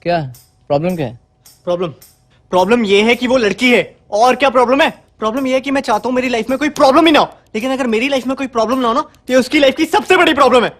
क्या प्रॉब्लम क्या है? प्रॉब्लम प्रॉब्लम ये है कि वो लड़की है। और क्या प्रॉब्लम है? प्रॉब्लम ये है कि मैं चाहता हूँ मेरी लाइफ में कोई प्रॉब्लम ही ना हो, लेकिन अगर मेरी लाइफ में कोई प्रॉब्लम ना हो ना, तो ये उसकी लाइफ की सबसे बड़ी प्रॉब्लम है।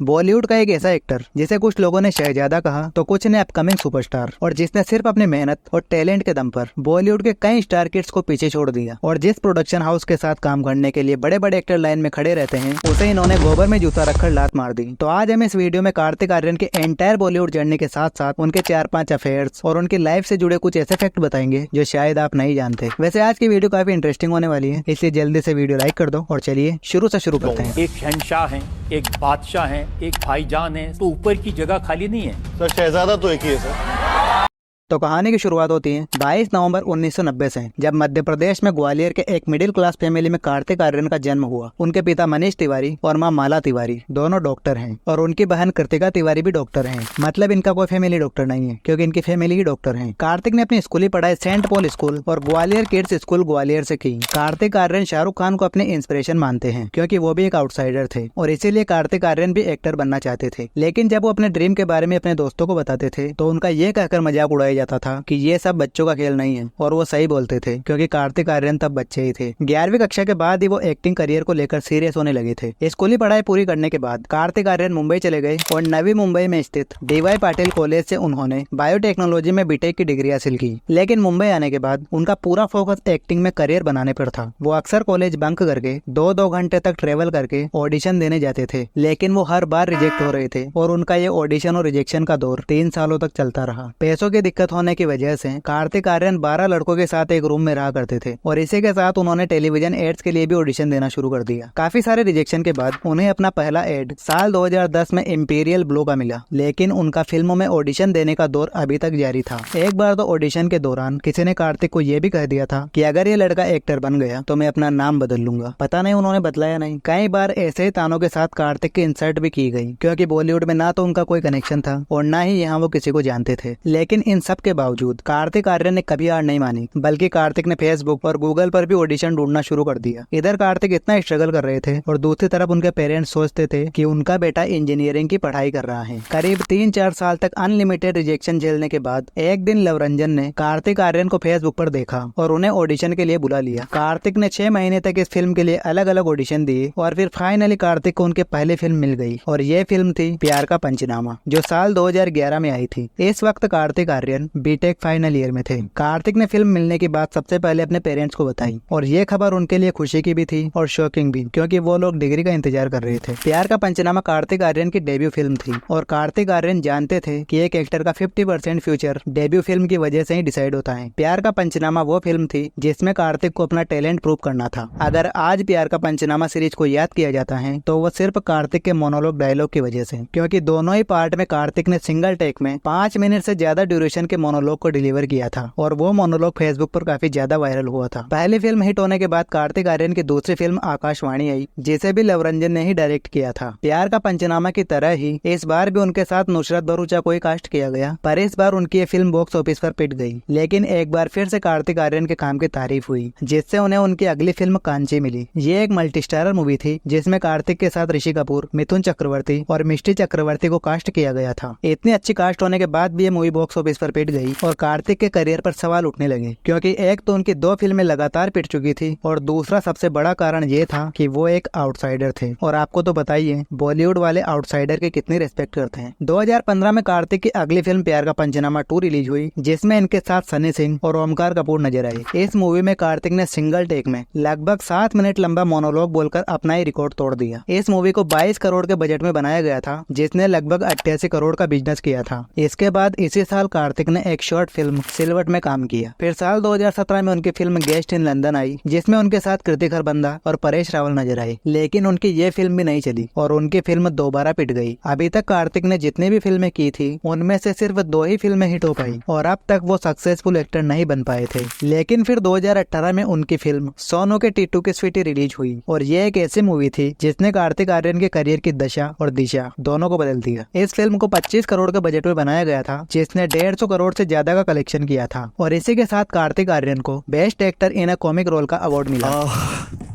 बॉलीवुड का एक ऐसा एक्टर जिसे कुछ लोगों ने शहजादा कहा तो कुछ ने अपकमिंग सुपरस्टार, और जिसने सिर्फ अपनी मेहनत और टैलेंट के दम पर बॉलीवुड के कई स्टार किड्स को पीछे छोड़ दिया, और जिस प्रोडक्शन हाउस के साथ काम करने के लिए बड़े बड़े एक्टर लाइन में खड़े रहते हैं उसे इन्होंने गोबर में जूता रखकर लात मार दी। तो आज हम इस वीडियो में कार्तिक आर्यन के एंटायर बॉलीवुड जर्नी के साथ साथ उनके 4-5 अफेयर्स और उनकी लाइफ से जुड़े कुछ ऐसे फैक्ट बताएंगे जो शायद आप नहीं जानते। वैसे आज की वीडियो काफी इंटरेस्टिंग होने वाली है, इसलिए जल्दी से वीडियो लाइक कर दो और चलिए शुरू से शुरू करते हैं। एक शहंशाह है, एक बादशाह है, एक भाईजान है, तो ऊपर की जगह खाली नहीं है। सर शहजादा तो एक ही है सर। तो कहानी की शुरुआत होती है 22 नवंबर 1990 से, जब मध्य प्रदेश में ग्वालियर के एक मिडिल क्लास फैमिली में कार्तिक आर्यन का जन्म हुआ। उनके पिता मनीष तिवारी और मां माला तिवारी दोनों डॉक्टर हैं, और उनकी बहन कृतिका तिवारी भी डॉक्टर हैं। मतलब इनका कोई फैमिली डॉक्टर नहीं है, क्योंकि इनकी फैमिली ही डॉक्टर है। कार्तिक ने अपनी स्कूली पढ़ाई सेंट पॉल स्कूल और ग्वालियर किड्स स्कूल ग्वालियर से की। कार्तिक आर्यन शाहरुख खान को अपने इंस्पिरेशन मानते हैं, क्योंकि वो भी एक आउटसाइडर थे, और इसीलिए कार्तिक आर्यन भी एक्टर बनना चाहते थे। लेकिन जब वो अपने ड्रीम के बारे में अपने दोस्तों को बताते थे तो उनका ये कहकर मजाक उड़ाया जाता था कि ये सब बच्चों का खेल नहीं है, और वो सही बोलते थे, क्योंकि कार्तिक आर्यन तब बच्चे ही थे। 11वीं कक्षा के बाद ही वो एक्टिंग करियर को लेकर सीरियस होने लगे थे। स्कूली पढ़ाई पूरी करने के बाद कार्तिक आर्यन मुंबई चले गए, और नवी मुंबई में स्थित डीवाई पाटिल कॉलेज से उन्होंने बायोटेक्नोलॉजी में बीटेक की डिग्री हासिल की। लेकिन मुंबई आने के बाद उनका पूरा फोकस एक्टिंग में करियर बनाने पर था। वो अक्सर कॉलेज बंक करके 2-2 घंटे तक ट्रेवल करके ऑडिशन देने जाते थे, लेकिन वो हर बार रिजेक्ट हो रहे थे, और उनका ये ऑडिशन और रिजेक्शन का दौर 3 सालों तक चलता रहा। पैसों की दिक्कत होने की वजह से कार्तिक आर्यन 12 लड़कों के साथ एक रूम में रहा करते थे, और इसी के साथ उन्होंने टेलीविजन एड्स के लिए भी ऑडिशन देना शुरू कर दिया। काफी सारे रिजेक्शन के बाद उन्हें अपना पहला एड साल 2010 में इंपीरियल ब्लू का मिला, लेकिन उनका फिल्मों में ऑडिशन देने का दौर अभी तक जारी था। एक बार तो ऑडिशन के दौरान किसी ने कार्तिक को यह भी कह दिया था कि अगर ये लड़का एक्टर बन गया तो मैं अपना नाम बदल लूंगा। पता नहीं उन्होंने बदलाया नहीं। कई बार ऐसे ही तानों के साथ कार्तिक की इंसल्ट भी की गई, क्योंकि बॉलीवुड में ना तो उनका कोई कनेक्शन था और ना ही यहाँ वो किसी को जानते थे। लेकिन इन सब के बावजूद कार्तिक आर्यन ने कभी हार नहीं मानी, बल्कि कार्तिक ने फेसबुक और गूगल पर भी ऑडिशन ढूंढना शुरू कर दिया। इधर कार्तिक इतना स्ट्रगल कर रहे थे, और दूसरी तरफ उनके पेरेंट्स सोचते थे कि उनका बेटा इंजीनियरिंग की पढ़ाई कर रहा है। करीब 3-4 साल तक अनलिमिटेड रिजेक्शन झेलने के बाद एक दिन लवरंजन ने कार्तिक आर्यन को फेसबुक पर देखा और उन्हें ऑडिशन के लिए बुला लिया। कार्तिक ने 6 महीने तक इस फिल्म के लिए अलग अलग ऑडिशन दिए, और फिर फाइनली कार्तिक को उनके पहली फिल्म मिल गई, और ये फिल्म थी प्यार का पंचनामा, जो साल 2011 में आई थी। इस वक्त Kartik Aaryan BTech final year में थे। कार्तिक ने फिल्म मिलने की बात सबसे पहले अपने पेरेंट्स को बताई, और ये खबर उनके लिए खुशी की भी थी और शॉकिंग भी, क्योंकि वो लोग डिग्री का इंतजार कर रहे थे। प्यार का पंचनामा कार्तिक आर्यन की डेब्यू फिल्म थी, और कार्तिक आर्यन जानते थे कि एक एक्टर का 50% फ्यूचर डेब्यू फिल्म की वजह से ही डिसाइड होता है। प्यार का पंचनामा वो फिल्म थी जिसमें कार्तिक को अपना टैलेंट प्रूव करना था। अगर आज प्यार का पंचनामा सीरीज को याद किया जाता है तो वो सिर्फ कार्तिक के मोनोलॉग डायलॉग की वजह से, क्योंकि दोनों ही पार्ट में कार्तिक ने सिंगल टेक में 5 मिनट से ज्यादा ड्यूरेशन के मोनोलॉग को डिलीवर किया था, और वो मोनोलॉग फेसबुक पर काफी ज्यादा वायरल हुआ था। पहली फिल्म हिट होने के बाद कार्तिक आर्यन की दूसरी फिल्म आकाशवाणी आई, जिसे भी लवरंजन ने ही डायरेक्ट किया था। प्यार का पंचनामा की तरह ही इस बार भी उनके साथ नुसरत भरूचा को ही कास्ट किया गया, पर इस बार उनकी ये फिल्म बॉक्स ऑफिस पर पिट गई। लेकिन एक बार फिर से कार्तिक आर्यन के काम की तारीफ हुई, जिससे उन्हें उनकी अगली फिल्म कांची मिली। ये एक मल्टी स्टारर मूवी थी, जिसमें कार्तिक के साथ ऋषि कपूर, मिथुन चक्रवर्ती और मिष्टी चक्रवर्ती को कास्ट किया गया था। इतनी अच्छी कास्ट होने के बाद भी ये मूवी बॉक्स ऑफिस पर पिट गई, और कार्तिक के करियर पर सवाल उठने लगे, क्योंकि एक तो उनकी 2 फिल्में लगातार पिट चुकी थी, और दूसरा सबसे बड़ा कारण ये था कि वो एक आउटसाइडर थे, और आपको तो बताइए बॉलीवुड वाले आउटसाइडर की कितनी रिस्पेक्ट करते हैं। 2015 में कार्तिक की अगली फिल्म प्यार का पंचनामा 2 रिलीज हुई, जिसमें इनके साथ सनी सिंह और ओमकार कपूर नजर आए। इस मूवी में कार्तिक ने सिंगल टेक में लगभग 7 मिनट लंबा मोनोलॉग बोलकर अपना ही रिकॉर्ड तोड़ दिया। इस मूवी को 22 करोड़ के बजट में बनाया गया था, जिसने लगभग 88 करोड़ का बिजनेस किया था। इसके बाद इसी साल कार्तिक ने एक शॉर्ट फिल्म सिल्वर्ट में काम किया। फिर साल 2017 में उनकी फिल्म गेस्ट इन लंदन आई, जिसमें उनके साथ कृति खरबंदा और परेश रावल नजर आए, लेकिन उनकी ये फिल्म भी नहीं चली, और उनकी फिल्म दोबारा पिट गई। अभी तक कार्तिक ने जितनी भी फिल्में की थी उनमें से सिर्फ 2 ही फिल्में हिट हो पाई, और अब तक वो सक्सेसफुल एक्टर नहीं बन पाए थे। लेकिन फिर 2018 में उनकी फिल्म सोनू के टीटू की स्वीटी रिलीज हुई, और ये एक ऐसी मूवी थी जिसने कार्तिक आर्यन के करियर की दशा और दिशा दोनों को बदल दिया। इस फिल्म को 25 करोड़ के बजट में बनाया गया था, जिसने 150 करोड़ से ज्यादा का कलेक्शन किया था, और इसी के साथ कार्तिक आर्यन को best actor in a comic role का अवार्ड मिला।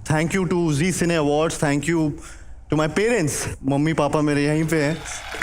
Thank you to Zee Cine Awards, thank you to my parents, मम्मी पापा मेरे यहीं पे हैं।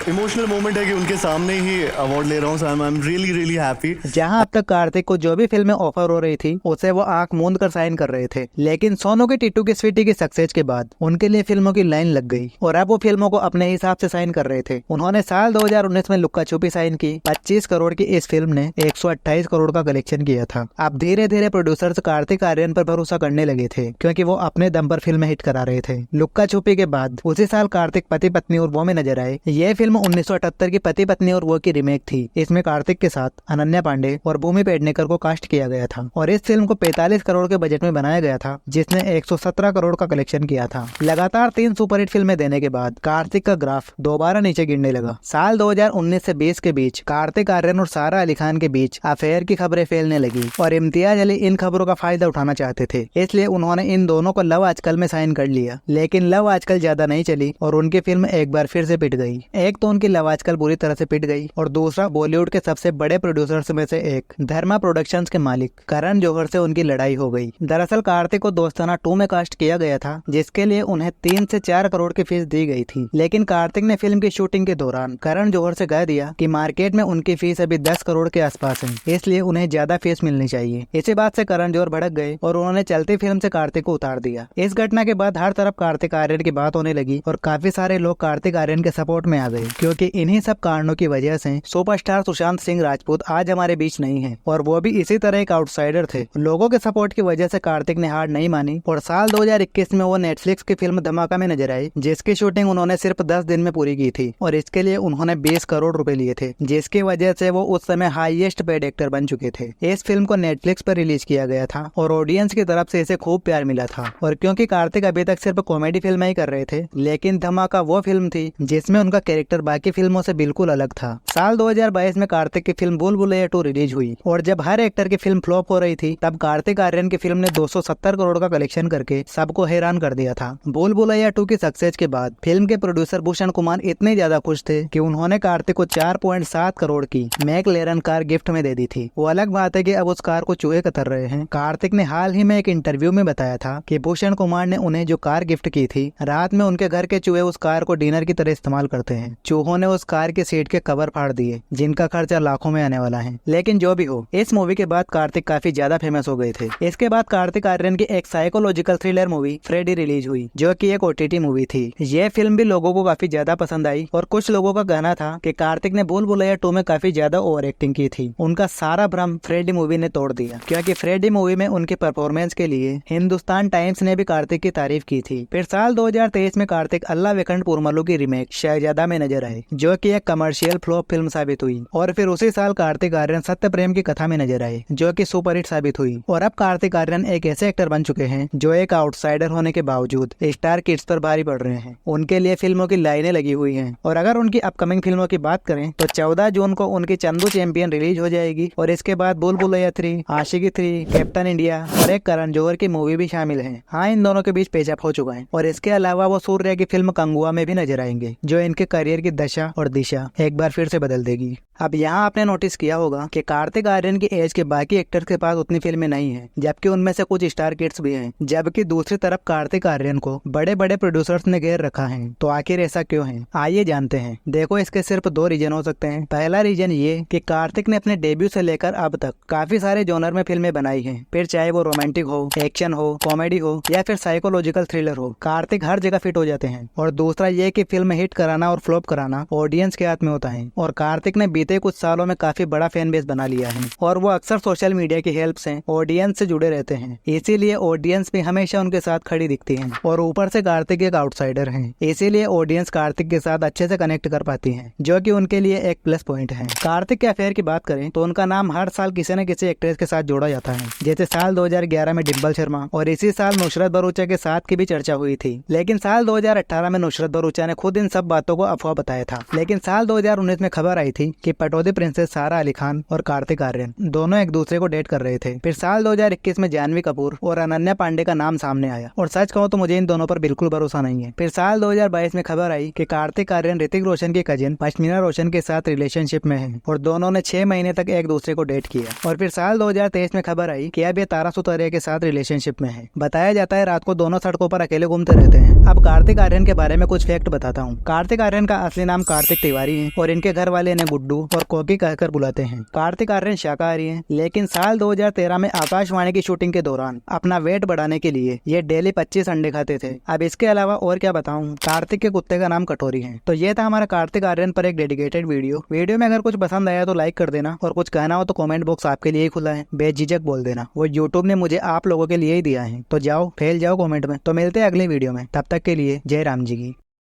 इमोशनल मोमेंट है कि उनके सामने ही अवार्ड ले रहा हूँ, so I am really really happy. जहां अब तक कार्तिक को जो भी फिल्में ऑफर हो रही थी उसे वो आंख मूंद कर साइन कर रहे थे, लेकिन सोनू की टिट्टू की स्वीटी की सक्सेस के बाद उनके लिए फिल्मों की लाइन लग गई और अब वो फिल्मों को अपने हिसाब से साइन कर रहे थे। उन्होंने साल 2019 में लुक्का छुपी साइन की। 25 करोड़ की इस फिल्म ने 128 करोड़ का कलेक्शन किया था। अब धीरे धीरे प्रोड्यूसर्स कार्तिक आर्यन पर भरोसा करने लगे थे, क्योंकि वो अपने दम पर फिल्में हिट करा रहे थे। लुक्का छुपी के बाद उसी साल कार्तिक पति पत्नी और वो में नजर आए। ये फिल्म 1978 की पति पत्नी और वो की रीमेक थी। इसमें कार्तिक के साथ अनन्या पांडे और भूमि पेडनेकर को कास्ट किया गया था और इस फिल्म को 45 करोड़ के बजट में बनाया गया था, जिसने 117 करोड़ का कलेक्शन किया था। लगातार 3 सुपरहिट फिल्में देने के बाद कार्तिक का ग्राफ दोबारा नीचे गिरने लगा। साल 2019 से 20 के बीच कार्तिक आर्यन और सारा अली खान के बीच अफेयर की खबरें फैलने लगी और इम्तियाज अली इन खबरों का फायदा उठाना चाहते थे, इसलिए उन्होंने इन दोनों को लव आजकल में साइन कर लिया। लेकिन लव आजकल ज्यादा नहीं चली और उनकी फिल्म एक बार फिर से पिट गई। एक तो उनकी लव आजकल बुरी तरह से पिट गई और दूसरा बॉलीवुड के सबसे बड़े प्रोड्यूसर्स में से एक धर्मा प्रोडक्शंस के मालिक करण जौहर से उनकी लड़ाई हो गई। दरअसल कार्तिक को दोस्ताना 2 में कास्ट किया गया था, जिसके लिए उन्हें 3 से 4 करोड़ की फीस दी गई थी, लेकिन कार्तिक ने फिल्म की शूटिंग के दौरान करण जौहर से कह दिया कि मार्केट में उनकी फीस अभी 10 करोड़ के आसपास है, इसलिए उन्हें ज्यादा फीस मिलनी चाहिए। इसी बात से करण जौहर भड़क गए और उन्होंने चलती फिल्म से कार्तिक को उतार दिया। इस घटना के बाद हर तरफ कार्तिक आर्यन की बात होने लगी और काफी सारे लोग कार्तिक आर्यन के सपोर्ट में आ गए, क्योंकि इन्हीं सब कारणों की वजह से सुपरस्टार सुशांत सिंह राजपूत आज हमारे बीच नहीं है और वो भी इसी तरह एक आउटसाइडर थे। लोगों के सपोर्ट की वजह से कार्तिक ने हार नहीं मानी और साल 2021 में वो नेटफ्लिक्स की फिल्म धमाका में नजर आए, जिसकी शूटिंग उन्होंने सिर्फ 10 दिन में पूरी की थी और इसके लिए उन्होंने 20 करोड़ रुपए लिए थे, जिसकी वजह से वो उस समय हाईएस्ट पेड एक्टर बन चुके थे। इस फिल्म को नेटफ्लिक्स पर रिलीज किया गया था और ऑडियंस की तरफ से इसे खूब प्यार मिला था। और क्योंकि कार्तिक अभी तक सिर्फ कॉमेडी फिल्में ही कर रहे थे, लेकिन धमाका वो फिल्म थी जिसमें उनका कैरेक्टर बाकी फिल्मों से बिल्कुल अलग था। साल 2022 में कार्तिक की फिल्म भूल भुलैया 2 रिलीज हुई और जब हर एक्टर की फिल्म फ्लॉप हो रही थी, तब कार्तिक आर्यन की फिल्म ने 270 करोड़ का कलेक्शन करके सबको हैरान कर दिया था। भूल भुलैया 2 की सक्सेस के बाद फिल्म के प्रोड्यूसर भूषण कुमार इतने ज्यादा खुश थे कि उन्होंने कार्तिक को 4.7 करोड़ की मैकलेरन कार गिफ्ट में दे दी थी। वो अलग बात है कि अब उस कार को चूहे कतर रहे हैं। कार्तिक ने हाल ही में एक इंटरव्यू में बताया था कि भूषण कुमार ने उन्हें जो कार गिफ्ट की थी, रात में उनके घर के चूहे उस कार को डिनर की तरह इस्तेमाल करते हैं। चूहों ने उस कार के सीट के कवर फाड़ दिए, जिनका खर्चा लाखों में आने वाला है। लेकिन जो भी हो, इस मूवी के बाद कार्तिक काफी ज्यादा फेमस हो गए थे। इसके बाद कार्तिक आर्यन की एक psychological thriller movie Freddy release हुई, जो कि एक OTT मूवी थी। यह फिल्म भी लोगों को काफी ज्यादा पसंद आई और कुछ लोगों का कहना था कि कार्तिक ने भूल भुलैया 2 में काफी ज्यादा ओवर एक्टिंग की थी। उनका सारा भ्रम फ्रेडी मूवी ने तोड़ दिया, क्योंकि फ्रेडी मूवी में उनके परफॉर्मेंस के लिए हिंदुस्तान टाइम्स ने भी कार्तिक की तारीफ की थी। फिर साल 2023 में कार्तिक अल्लाह वेकंट पुरमलू की रीमेक शहजादा में नजर आए, जो कि एक कमर्शियल फ्लॉप फिल्म साबित हुई। और फिर उसी साल कार्तिक आर्यन सत्य प्रेम की कथा में नजर आए, जो कि सुपरहिट साबित हुई। और अब कार्तिक आर्यन एक ऐसे एक्टर बन चुके हैं जो एक आउटसाइडर होने के बावजूद स्टार किड्स पर भारी पड़ रहे हैं। उनके लिए फिल्मों की लाइनें लगी हुई हैं। और अगर उनकी अपकमिंग फिल्मों की बात करें तो 14 जून को उनकी चंदू चैंपियन रिलीज हो जाएगी और इसके बाद भूल भुलैया 3, आशिकी 3, कैप्टन इंडिया और एक करण जौहर की मूवी भी शामिल है। हाँ, इन दोनों के बीच पेचअप हो चुका है। और इसके अलावा वो सूर्या की फिल्म कंगुआ में भी नजर आएंगे, जो इनके करियर की दशा और दिशा एक बार फिर से बदल देगी। अब यहाँ आपने नोटिस किया होगा कि कार्तिक आर्यन की एज के बाकी एक्टर्स के पास उतनी फिल्में नहीं हैं, जबकि उनमें से कुछ स्टार किड्स भी हैं। जबकि दूसरी तरफ कार्तिक आर्यन को बड़े बड़े प्रोड्यूसर्स ने घेर रखा है। तो आखिर ऐसा क्यों है, आइए जानते हैं। देखो, इसके सिर्फ 2 रीजन हो सकते हैं। पहला रीजन ये कि कार्तिक ने अपने डेब्यू से लेकर अब तक काफी सारे जॉनर में फिल्में बनाई हैं, फिर चाहे वो रोमांटिक हो, एक्शन हो, कॉमेडी हो या फिर साइकोलॉजिकल थ्रिलर हो, कार्तिक हर जगह फिट हो जाते हैं। और दूसरा ये कि फिल्म हिट कराना और फ्लॉप कराना ऑडियंस के हाथ में होता है। और कार्तिक ने बीते कुछ सालों में काफी बड़ा फैन बेस बना लिया है और वो अक्सर सोशल मीडिया की हेल्प से ऑडियंस से जुड़े रहते हैं, इसीलिए ऑडियंस भी हमेशा उनके साथ खड़ी दिखती है। और ऊपर से कार्तिक एक आउटसाइडर है, इसीलिए ऑडियंस कार्तिक के साथ अच्छे से कनेक्ट कर पाती है, जो कि उनके लिए एक प्लस पॉइंट है। कार्तिक के अफेयर की बात करें तो उनका नाम हर साल किसी न किसी एक्ट्रेस के साथ जोड़ा जाता है। जैसे साल 2011 में डिम्पल शर्मा और इसी साल नुसरत भरूचा के साथ की भी चर्चा हुई थी। लेकिन साल 2018 में नुसरत भरूचा ने खुद इन सब बातों को अफवाह बताया था। लेकिन साल 2019 में खबर आई थी कि कि पटौदी प्रिंसेस सारा अली खान और कार्तिक आर्यन दोनों एक दूसरे को डेट कर रहे थे। फिर साल 2021 में जानवी कपूर और अनन्या पांडे का नाम सामने आया और सच कहूं तो मुझे इन दोनों पर बिल्कुल भरोसा नहीं है। फिर साल 2022 में खबर आई कि कार्तिक आर्यन ऋतिक रोशन की कजिन पश्मीना रोशन के साथ रिलेशनशिप में है और दोनों ने 6 महीने तक एक दूसरे को डेट किया। और फिर साल 2023 में खबर आई कि अब ये तारा सुतारिया के साथ रिलेशनशिप में है। बताया जाता है रात को दोनों सड़कों पर अकेले घूमते रहते हैं। अब कार्तिक आर्यन के बारे में कुछ फैक्ट बताता हूँ। कार्तिक आर्यन का असली नाम कार्तिक तिवारी है और इनके घर वाले इन्हें गुड्डू और कोकी कहकर बुलाते हैं। कार्तिक आर्यन शाकाहारी हैं, लेकिन साल 2013 में आकाशवाणी की शूटिंग के दौरान अपना वेट बढ़ाने के लिए ये डेली 25 अंडे खाते थे। अब इसके अलावा और क्या बताऊं, कार्तिक के कुत्ते का नाम कटोरी है। तो ये था हमारा कार्तिक आर्यन पर एक डेडिकेटेड वीडियो में अगर कुछ पसंद आया तो लाइक कर देना और कुछ कहना हो तो कमेंट बॉक्स आपके लिए ही खुला है, बेझिझक बोल देना। वो यूट्यूब ने मुझे आप लोगों के लिए ही दिया है, तो जाओ फैल जाओ कमेंट में। तो मिलते हैं अगले वीडियो में, तब तक के लिए जय राम जी की।